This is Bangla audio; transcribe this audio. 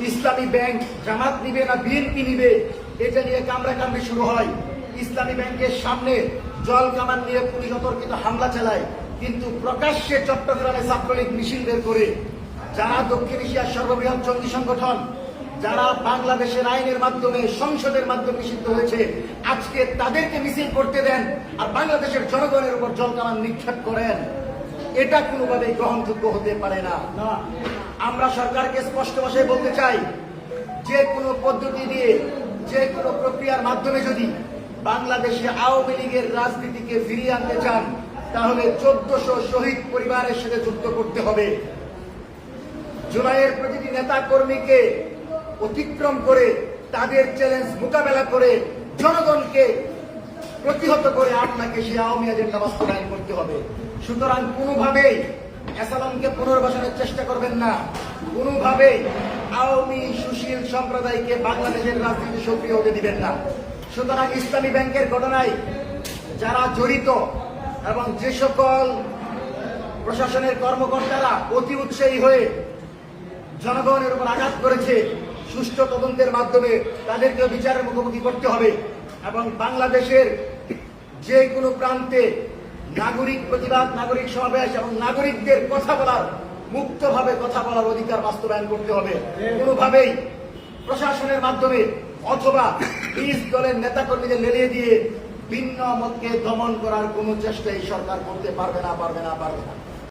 ইসলামী ব্যাংক জামাত নিবে না বিএনপি নিবে, এটা নিয়ে কামড়াকামড়ি শুরু হয়। ইসলামী ব্যাংকের সামনে জল কামান নিয়ে পুলিশ অতর্কিত হামলা চালায়, কিন্তু প্রকাশ্যে চট্টগ্রামে ছাত্রলীগ মিছিল বের করে যারা দক্ষিণ এশিয়ার সর্ববৃহৎ জঙ্গি সংগঠন, যারা বাংলাদেশের আইনের মাধ্যমে সংসদের মাধ্যমে নিষিদ্ধ হয়েছে, আজকে তাদেরকে মিছিল করতে দেন আর বাংলাদেশের জনগণের উপর জল কামান নিক্ষেপ করেন, এটা কোনোভাবেই গ্রহণযোগ্য হতে পারে না। আমরা সরকারকে স্পষ্ট ভাষায় বলতে চাই, যে কোনো পদ্ধতি দিয়ে যে কোনো প্রক্রিয়ার মাধ্যমে যদি বাংলাদেশে আওয়ামী লীগের রাজনীতিকে ফিরিয়ে আনতে চান, তাহলে 1400 শহীদ পরিবারের সাথে যুক্ত করতে হবে। জুলাইয়ের প্রতিটি নেতা কর্মীকে অতিক্রম করে তাদের চ্যালেঞ্জ মোকাবেলা করে জনগণকে প্রতিহত করে আপনাকে সেই আওয়ামী এজেন্ডা বাস্তবায়ন করতে হবে। সুতরাং কোনোভাবেই এসালামকে পুনর্বাসনের চেষ্টা করবেন না, কোনোভাবেই আওয়ামী সুশীল সম্প্রদায়কে বাংলাদেশের রাজনীতি সক্রিয় হতে দিবেন না। সুতরাং ইসলামী ব্যাংকের ঘটনায় যারা জড়িত এবং যে সকল প্রশাসনের কর্মকর্তারা অতি উৎসাহী হয়ে জনগণের উপর আঘাত করেছে, সুষ্ঠু তদন্তের মাধ্যমে তাদেরকে বিচারের মুখোমুখি করতে হবে এবং বাংলাদেশের যে কোনো প্রান্তে নাগরিক প্রতিবাদ, নাগরিক সমাবেশ এবং নাগরিকদের কথা বলার, মুক্তভাবে কথা বলার অধিকার বাস্তবায়ন করতে হবে। কোনোভাবেই প্রশাসনের মাধ্যমে অথবা নিজ দলের নেতাকর্মীদের লেলিয়ে দিয়ে ভিন্ন মতকে দমন করার কোনো চেষ্টাই সরকার করতে পারবে না।